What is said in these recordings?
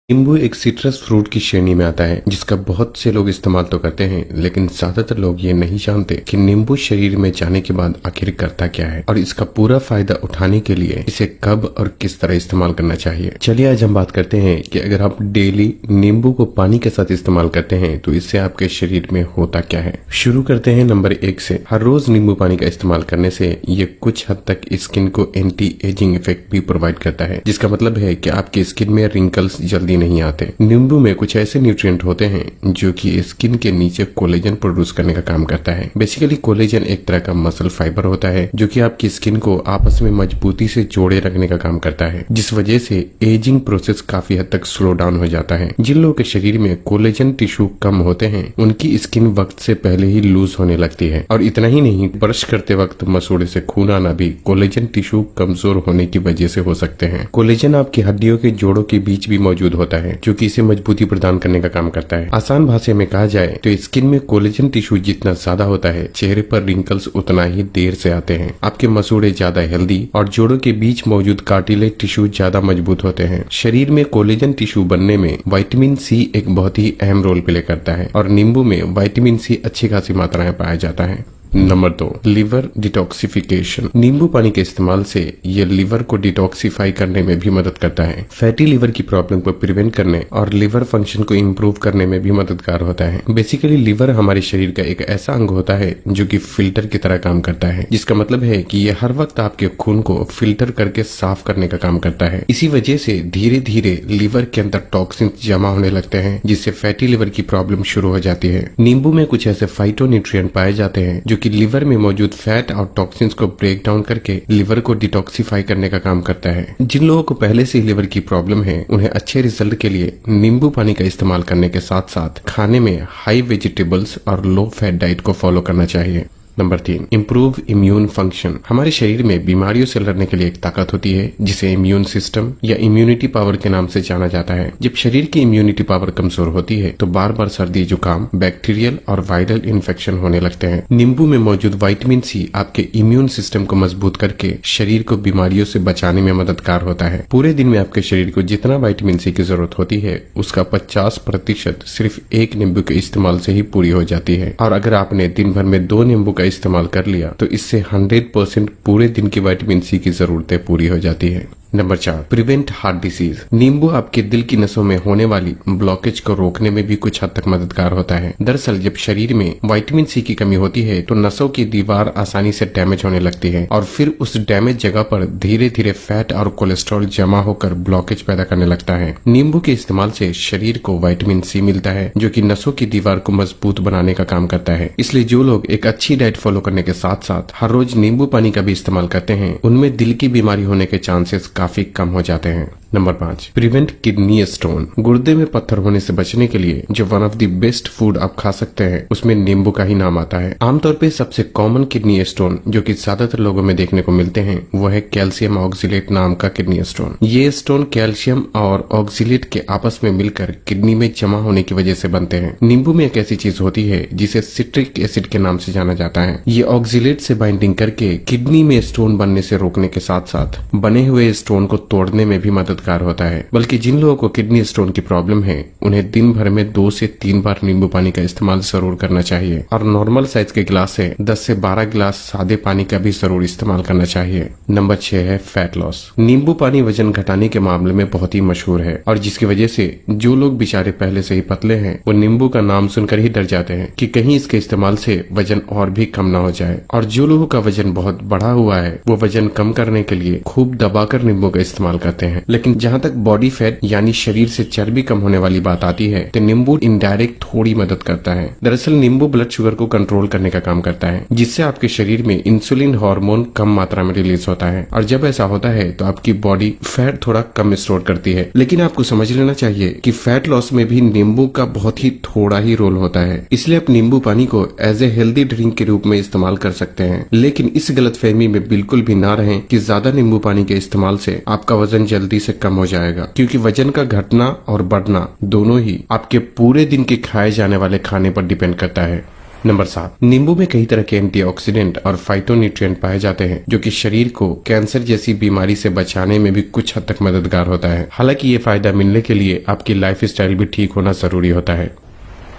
नींबू एक citrus fruit की श्रेणी में आता है जिसका बहुत से लोग इस्तेमाल तो करते हैं, लेकिन ज्यादातर लोग ये नहीं जानते कि नींबू शरीर में जाने के बाद आखिर करता क्या है और इसका पूरा फायदा उठाने के लिए इसे कब और किस तरह इस्तेमाल करना चाहिए। चलिए आज हम बात करते हैं कि अगर आप डेली नींबू को पानी के साथ इस्तेमाल करते हैं तो इससे आपके शरीर में होता क्या है। शुरू करते हैं नंबर 1 से। हर रोज नींबू पानी का इस्तेमाल करने से ये कुछ हद तक स्किन को एंटी एजिंग इफेक्ट भी प्रोवाइड करता है, जिसका मतलब है कि आपकी स्किन में रिंकल्स जल्दी नहीं आते। नींबू में कुछ ऐसे न्यूट्रिएंट होते हैं जो कि स्किन के नीचे कोलेजन प्रोड्यूस करने का काम करता है। बेसिकली कोलेजन एक तरह का मसल फाइबर होता है जो कि आपकी स्किन को आपस में मजबूती से जोड़े रखने का काम करता है, जिस वजह से एजिंग प्रोसेस काफी हद तक स्लो डाउन हो जाता है। जिन लोगों के शरीर में कोलेजन टिश्यू कम होते हैं उनकी स्किन वक्त से पहले ही लूज होने लगती है, और इतना ही नहीं, ब्रश करते वक्त मसूड़े से खून आना भी कोलेजन टिश्यू कमजोर होने की वजह से हो सकते हैं। कोलेजन आपकी हड्डियों के जोड़ों के बीच भी मौजूद होता है जो कि इसे मजबूती प्रदान करने का काम करता है। आसान भाषा में कहा जाए तो स्किन में कोलेजन टिश्यू जितना ज्यादा होता है, चेहरे पर रिंकल्स उतना ही देर से आते हैं। आपके मसूड़े ज्यादा हेल्दी और जोड़ों के बीच मौजूद कार्टिलेज टिश्यू ज्यादा मजबूत होते हैं। शरीर में कोलेजन टिश्यू बनने में विटामिन सी एक बहुत ही अहम रोल प्ले करता है और नींबू में विटामिन सी अच्छी खासी मात्रा में पाया जाता है। Number 2, liver detoxification. नींबू पानी के इस्तेमाल से ये लिवर को डिटॉक्सिफाई करने में भी मदद करता है। फैटी लिवर की प्रॉब्लम को प्रिवेंट करने और लिवर फंक्शन को इम्प्रूव करने में भी मददगार होता है। बेसिकली लिवर हमारे शरीर का एक ऐसा अंग होता है जो कि फिल्टर की तरह काम करता है, जिसका मतलब है कि ये हर वक्त आपके खून को फिल्टर करके साफ करने का काम करता है। इसी वजह से धीरे धीरे लिवर के अंदर टॉक्सिन्स जमा होने लगते हैं, जिससे फैटी लिवर की प्रॉब्लम शुरू हो जाती है। नींबू में कुछ ऐसे फाइटोन्यूट्रिएंट पाए जाते हैं जो कि लिवर में मौजूद फैट और टॉक्सिन्स को ब्रेक डाउन करके लिवर को डिटॉक्सिफाई करने का काम करता है। जिन लोगों को पहले से लिवर की प्रॉब्लम है उन्हें अच्छे रिजल्ट के लिए नींबू पानी का इस्तेमाल करने के साथ साथ खाने में हाई वेजिटेबल्स और लो फैट डाइट को फॉलो करना चाहिए। Number 3, improve immune function. हमारे शरीर में बीमारियों से लड़ने के लिए एक ताकत होती है जिसे इम्यून सिस्टम या इम्यूनिटी पावर के नाम से जाना जाता है। जब शरीर की इम्यूनिटी पावर कमजोर होती है तो बार बार सर्दी, जुकाम, बैक्टीरियल और वायरल इन्फेक्शन होने लगते हैं। नींबू में मौजूद विटामिन सी आपके इम्यून सिस्टम को मजबूत करके शरीर को बीमारियों से बचाने में मददगार होता है। पूरे दिन में आपके शरीर को जितना विटामिन सी की जरूरत होती है उसका 50% सिर्फ एक नींबू के इस्तेमाल से ही पूरी हो जाती है, और अगर आपने दिन भर में 2 नींबू इस्तेमाल कर लिया तो इससे 100% पूरे दिन की विटामिन सी की जरूरतें पूरी हो जाती है। Number 4, prevent heart disease. नींबू आपके दिल की नसों में होने वाली ब्लॉकेज को रोकने में भी कुछ हद तक मददगार होता है। दरअसल जब शरीर में विटामिन सी की कमी होती है तो नसों की दीवार आसानी से डैमेज होने लगती है और फिर उस डैमेज जगह पर धीरे धीरे फैट और कोलेस्ट्रॉल जमा होकर ब्लॉकेज पैदा करने लगता है। नींबू के इस्तेमाल से शरीर को विटामिन सी मिलता है जो कि नसों की दीवार को मजबूत बनाने का काम करता है। इसलिए जो लोग एक अच्छी डाइट फॉलो करने के साथ साथ हर रोज नींबू पानी का भी इस्तेमाल करते हैं उनमें दिल की बीमारी होने के चांसेस काफी कम हो जाते हैं। Number 5, prevent kidney stone. गुर्दे में पत्थर होने से बचने के लिए जो one of the best food आप खा सकते हैं उसमें नींबू का ही नाम आता है। आमतौर पे सबसे कॉमन किडनी स्टोन जो कि ज्यादातर लोगों में देखने को मिलते हैं वो है कैल्शियम ऑक्सिलेट नाम का किडनी स्टोन। ये स्टोन कैल्शियम और ऑक्सिलेट के आपस में मिलकर किडनी में जमा होने की वजह से बनते हैं। नींबू में एक ऐसी चीज होती है जिसे सिट्रिक एसिड के नाम से जाना जाता है। ये ऑक्सिलेट से बाइंडिंग करके किडनी में स्टोन बनने से रोकने के साथ साथ बने हुए स्टोन को तोड़ने में भी मददगार होता है। बल्कि जिन लोगों को किडनी स्टोन की प्रॉब्लम है उन्हें दिन भर में 2 से 3 बार नींबू पानी का इस्तेमाल जरूर करना चाहिए, और नॉर्मल साइज के गिलास से 10 से 12 गिलास सादे पानी का भी जरूर इस्तेमाल करना चाहिए। नंबर 6 है फैट लॉस। नींबू पानी वजन घटाने के मामले में बहुत ही मशहूर है, और जिसकी वजह से जो लोग बेचारे पहले से ही पतले हैं वो नींबू का नाम सुनकर ही डर जाते हैं कि कहीं इसके इस्तेमाल से वजन और भी कम ना हो जाए। और जो लोगों का वजन बहुत बढ़ा हुआ है वो वजन कम करने के लिए खूब दबाकर नींबू का इस्तेमाल करते हैं। लेकिन जहाँ तक बॉडी फैट यानी शरीर से चर्बी कम होने वाली बात आती है तो नींबू इनडायरेक्ट थोड़ी मदद करता है। दरअसल नींबू ब्लड शुगर को कंट्रोल करने का काम करता है, जिससे आपके शरीर में इंसुलिन हार्मोन कम मात्रा में रिलीज होता है, और जब ऐसा होता है तो आपकी बॉडी फैट थोड़ा कम स्टोर करती है। लेकिन आपको समझ लेना चाहिए कि फैट लॉस में भी नींबू का बहुत ही थोड़ा ही रोल होता है। इसलिए आप नींबू पानी को एज ए हेल्दी ड्रिंक के रूप में इस्तेमाल कर सकते हैं, लेकिन इस गलतफहमी में बिल्कुल भी ना रहें कि ज्यादा नींबू पानी के इस्तेमाल से आपका वजन जल्दी से कम हो जाएगा, क्योंकि वजन का घटना और बढ़ना दोनों ही आपके पूरे दिन के खाए जाने वाले खाने पर डिपेंड करता है। नंबर 7, नींबू में कई तरह के एंटीऑक्सीडेंट और फाइटोन्यूट्रिएंट पाए जाते हैं जो कि शरीर को कैंसर जैसी बीमारी से बचाने में भी कुछ हद तक मददगार होता है। हालांकि ये फायदा मिलने के लिए आपकी लाइफ स्टाइल भी ठीक होना जरूरी होता है।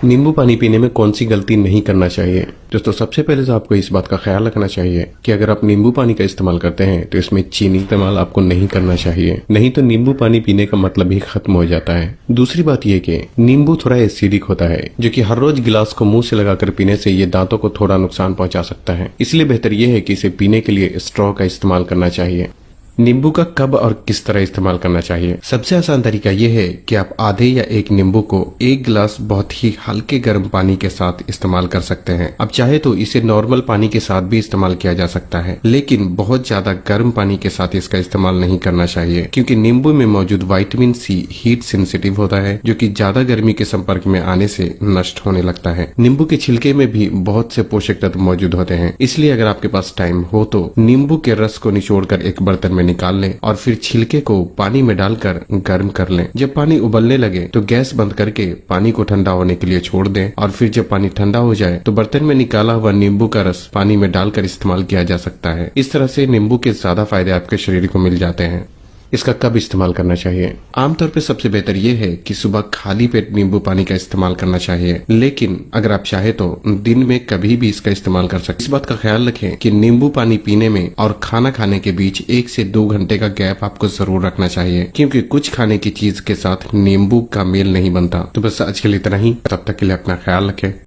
नींबू पानी पीने में कौन सी गलती नहीं करना चाहिए? दोस्तों, सबसे पहले तो आपको इस बात का ख्याल रखना चाहिए कि अगर आप नींबू पानी का इस्तेमाल करते हैं तो इसमें चीनी इस्तेमाल आपको नहीं करना चाहिए, नहीं तो नींबू पानी पीने का मतलब ही खत्म हो जाता है। दूसरी बात यह कि नींबू थोड़ा एसिडिक होता है जो कि हर रोज गिलास को मुंह से लगाकर पीने से ये दांतों को थोड़ा नुकसान पहुंचा सकता है। इसलिए बेहतर यह है कि इसे पीने के लिए स्ट्रॉ का इस्तेमाल करना चाहिए। नींबू का कब और किस तरह इस्तेमाल करना चाहिए? सबसे आसान तरीका यह है कि आप आधे या एक नींबू को एक गिलास बहुत ही हल्के गर्म पानी के साथ इस्तेमाल कर सकते हैं। अब चाहे तो इसे नॉर्मल पानी के साथ भी इस्तेमाल किया जा सकता है, लेकिन बहुत ज्यादा गर्म पानी के साथ इसका इस्तेमाल नहीं करना चाहिए क्योंकि नींबू में मौजूद विटामिन सी हीट सेंसिटिव होता है जो कि ज्यादा गर्मी के संपर्क में आने से नष्ट होने लगता है। नींबू के छिलके में भी बहुत से पोषक तत्व मौजूद होते हैं, इसलिए अगर आपके पास टाइम हो तो नींबू के रस को निचोड़कर एक बर्तन में निकाल लें और फिर छिलके को पानी में डालकर गर्म कर लें। जब पानी उबलने लगे तो गैस बंद करके पानी को ठंडा होने के लिए छोड़ दें और फिर जब पानी ठंडा हो जाए तो बर्तन में निकाला हुआ नींबू का रस पानी में डालकर इस्तेमाल किया जा सकता है। इस तरह से नींबू के ज्यादा फायदे आपके शरीर को मिल जाते हैं। इसका कब इस्तेमाल करना चाहिए? आमतौर पे सबसे बेहतर यह है कि सुबह खाली पेट नींबू पानी का इस्तेमाल करना चाहिए, लेकिन अगर आप चाहे तो दिन में कभी भी इसका इस्तेमाल कर सकते हैं। इस बात का ख्याल रखें कि नींबू पानी पीने में और खाना खाने के बीच 1 से 2 घंटे का गैप आपको जरूर रखना चाहिए क्योंकि कुछ खाने की चीज के साथ नींबू का मेल नहीं बनता। तो बस आज के लिए इतना ही, तब तक के लिए अपना ख्याल रखें।